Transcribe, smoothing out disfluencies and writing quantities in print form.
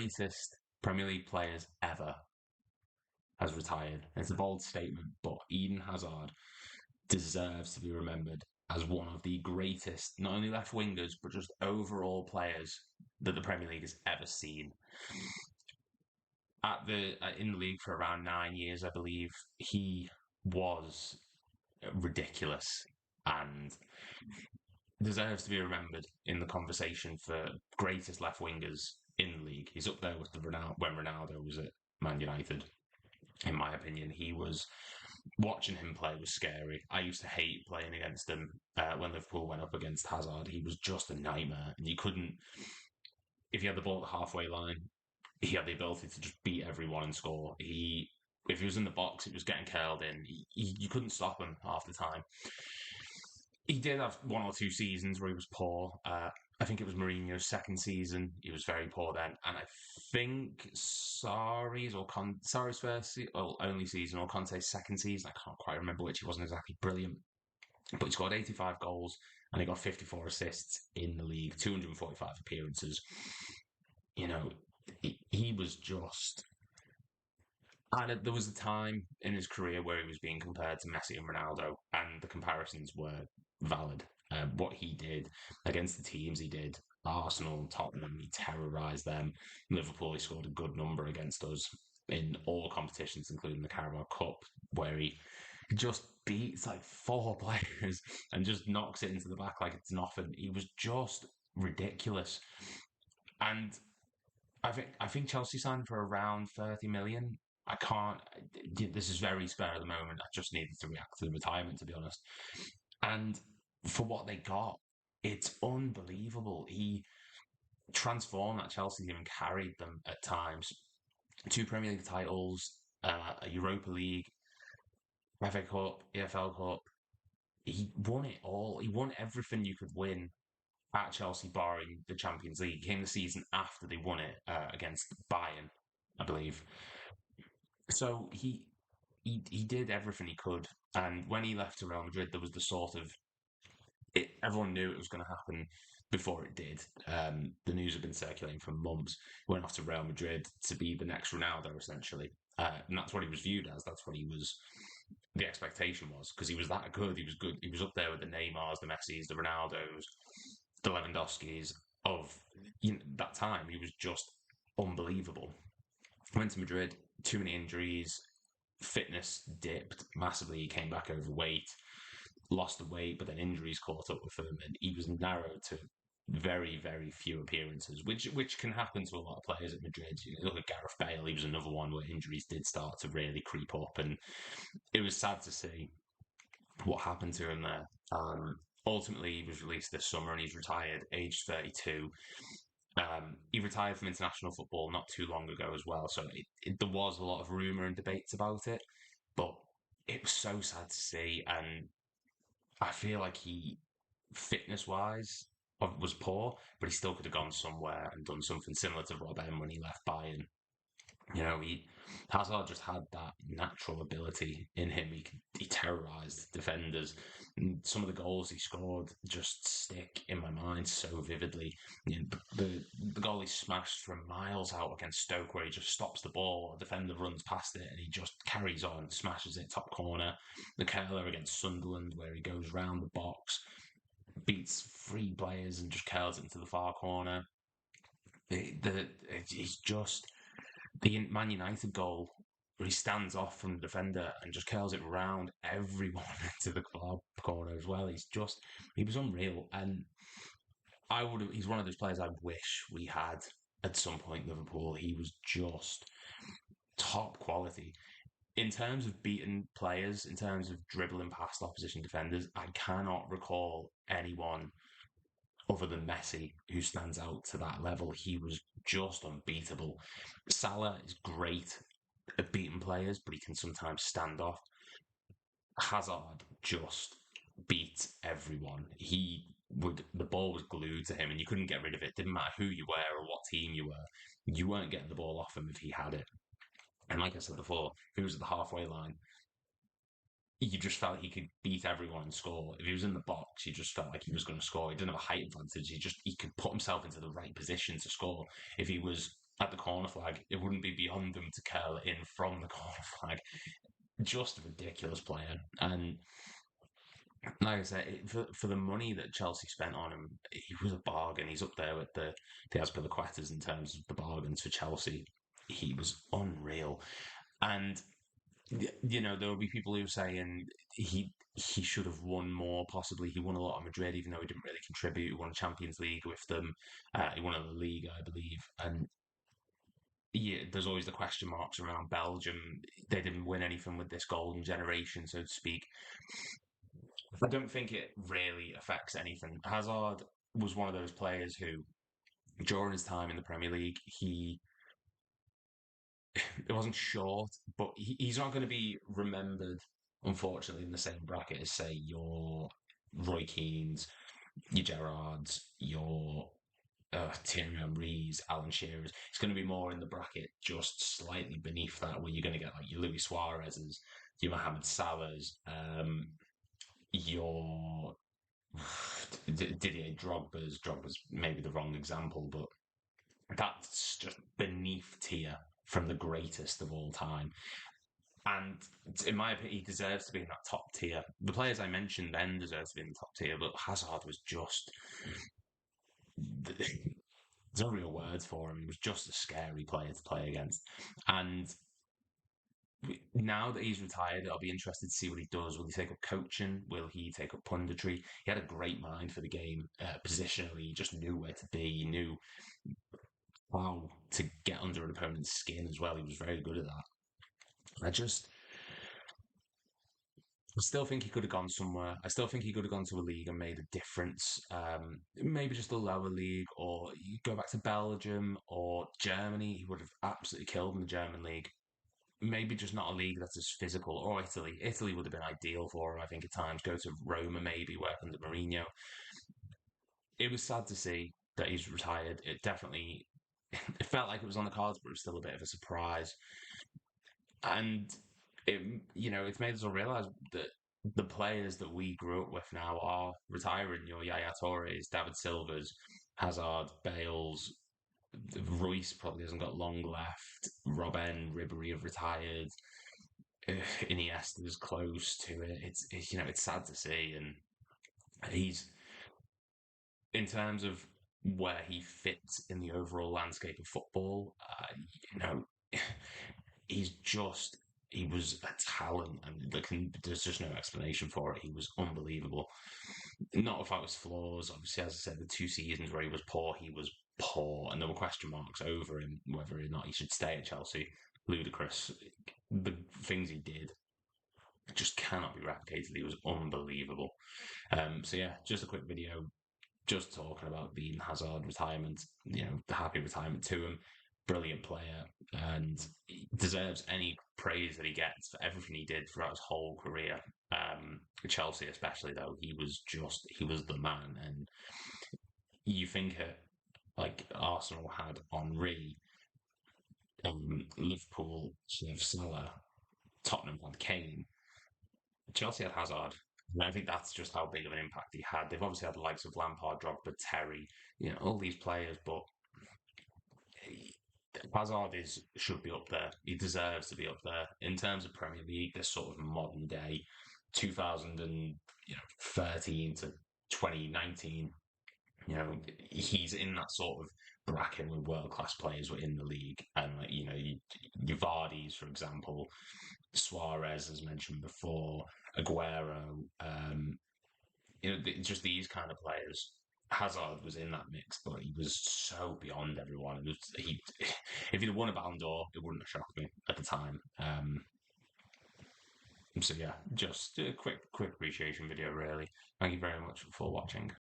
greatest Premier League players ever has retired. It's a bold statement, but Eden Hazard deserves to be remembered as one of the greatest, not only left wingers, but just overall players that the Premier League has ever seen. In the league for around 9 years, I believe, he was ridiculous and deserves to be remembered in the conversation for greatest left wingers in the league. He's up there with when Ronaldo was at Man United. In my opinion, watching him play was scary. I used to hate playing against him when Liverpool went up against Hazard. He was just a nightmare, and you couldn't. If he had the ball at the halfway line, he had the ability to just beat everyone and score. If he was in the box, it was getting curled in. You couldn't stop him half the time. He did have one or two seasons where he was poor. I think it was Mourinho's second season. He was very poor then. And I think Sarri's first only season, or Conte's second season, I can't quite remember which, he wasn't exactly brilliant. But he scored 85 goals and he got 54 assists in the league, 245 appearances. He was just... And there was a time in his career where he was being compared to Messi and Ronaldo, and the comparisons were valid. What he did against the teams he did, Arsenal and Tottenham, he terrorised them. Liverpool, he scored a good number against us in all competitions, including the Carabao Cup, where he just beats like 4 players and just knocks it into the back like it's nothing. He was just ridiculous. And I think Chelsea signed for around 30 million. I can't. This is very spare at the moment. I just needed to react to the retirement, to be honest. And for what they got, it's unbelievable. He transformed that Chelsea team and carried them at times. 2 Premier League titles, a Europa League, FA Cup, EFL Cup. He won it all. He won everything you could win at Chelsea, barring the Champions League. It came the season after they won it against Bayern, I believe. So he did everything he could, and when he left to Real Madrid, there was the sort of everyone knew it was going to happen before it did. The news had been circulating for months. He went off to Real Madrid to be the next Ronaldo, essentially, and that's what he was viewed as. That's what he was. The expectation was, because he was that good. He was good. He was up there with the Neymars, the Messis, the Ronaldos, the Lewandowskis of that time. He was just unbelievable. Went to Madrid, too many injuries, fitness dipped massively. He came back overweight, lost the weight, but then injuries caught up with him, and he was narrowed to very, very few appearances, which can happen to a lot of players at Madrid. Look at Gareth Bale; he was another one where injuries did start to really creep up, and it was sad to see what happened to him there. Ultimately, he was released this summer, and he's retired, aged 32. He retired from international football not too long ago as well, so there was a lot of rumour and debates about it, but it was so sad to see, and I feel like fitness-wise, was poor, but he still could have gone somewhere and done something similar to Robben when he left Bayern. Hazard just had that natural ability in him. He terrorised defenders. And some of the goals he scored just stick in my mind so vividly. The goal he smashed from miles out against Stoke, where he just stops the ball, a defender runs past it, and he just carries on, smashes it top corner. The curler against Sunderland, where he goes round the box, beats 3 players and just curls it into the far corner. He's just... The Man United goal, where he stands off from the defender and just curls it round everyone into the far corner as well. He was unreal. And he's one of those players I wish we had at some point in Liverpool. He was just top quality. In terms of beating players, in terms of dribbling past opposition defenders, I cannot recall anyone other than Messi who stands out to that level. He was just unbeatable. Salah is great at beating players, but he can sometimes stand off. Hazard just beat everyone. The ball was glued to him and you couldn't get rid of it. Didn't matter who you were or what team you were. You weren't getting the ball off him if he had it. And like I said before, if he was at the halfway line, you just felt like he could beat everyone and score. If he was in the box, you just felt like he was going to score. He didn't have a height advantage. He could put himself into the right position to score. If he was at the corner flag, it wouldn't be beyond them to curl it in from the corner flag. Just a ridiculous player. And like I said, for the money that Chelsea spent on him, he was a bargain. He's up there with the Azpilicuetas in terms of the bargains for Chelsea. He was unreal. And there will be people who are saying he should have won more. Possibly, he won a lot at Madrid, even though he didn't really contribute. He won a Champions League with them. He won a League, I believe. And yeah, there's always the question marks around Belgium. They didn't win anything with this golden generation, so to speak. I don't think it really affects anything. Hazard was one of those players who, during his time in the Premier League, it wasn't short, but he's not going to be remembered, unfortunately, in the same bracket as, say, your Roy Keanes, your Gerrards, your Thierry Henry's, Alan Shearer's. It's going to be more in the bracket just slightly beneath that, where you're going to get like your Luis Suarez's, your Mohamed Salah's, your Didier Drogba's. Drogba's maybe the wrong example, but that's just beneath tier from the greatest of all time. And in my opinion, he deserves to be in that top tier. The players I mentioned then deserve to be in the top tier, but Hazard was just. There's no real words for him. He was just a scary player to play against. And now that he's retired, I'll be interested to see what he does. Will he take up coaching? Will he take up punditry? He had a great mind for the game, positionally. He just knew where to be. He knew how to get under an opponent's skin as well. He was very good at that. I still think he could have gone somewhere. I still think he could have gone to a league and made a difference. Maybe just a lower league, or you go back to Belgium or Germany. He would have absolutely killed in the German league. Maybe just not a league that's as physical, or Italy. Italy would have been ideal for him, I think, at times. Go to Roma, maybe, work under Mourinho. It was sad to see that he's retired. It definitely it felt like it was on the cards, but it was still a bit of a surprise. And it's made us all realise that the players that we grew up with now are retiring. Your Yaya Torres, David Silvers, Hazard, Bales, Royce probably hasn't got long left. Robben, Ribery have retired. Iniesta's close to it. It's sad to see, and he's in terms of where he fits in the overall landscape of football. He's just he was a talent, and there's just no explanation for it. He was unbelievable. Not without his flaws. Obviously, as I said, the 2 seasons where he was poor, and there were question marks over him whether or not he should stay at Chelsea. Ludicrous. The things he did just cannot be replicated. He was unbelievable. So yeah, just a quick video, just talking about the Hazard retirement. The happy retirement to him. Brilliant player, and he deserves any praise that he gets for everything he did throughout his whole career. Chelsea, especially though, he was the man. And you think like Arsenal had Henry, Liverpool have Salah, Tottenham had Kane, Chelsea had Hazard. And I think that's just how big of an impact he had. They've obviously had the likes of Lampard, Drogba, Terry, all these players, but Hazard should be up there. He deserves to be up there in terms of Premier League. This sort of modern day, 2013 to 2019. He's in that sort of bracket where world class players were in the league, and your Vardis, for example, Suarez, as mentioned before, Aguero. Just these kind of players. Hazard was in that mix, but he was so beyond everyone. If he'd won a Ballon d'Or, it wouldn't have shocked me at the time. So yeah, just a quick appreciation video, really. Thank you very much for watching.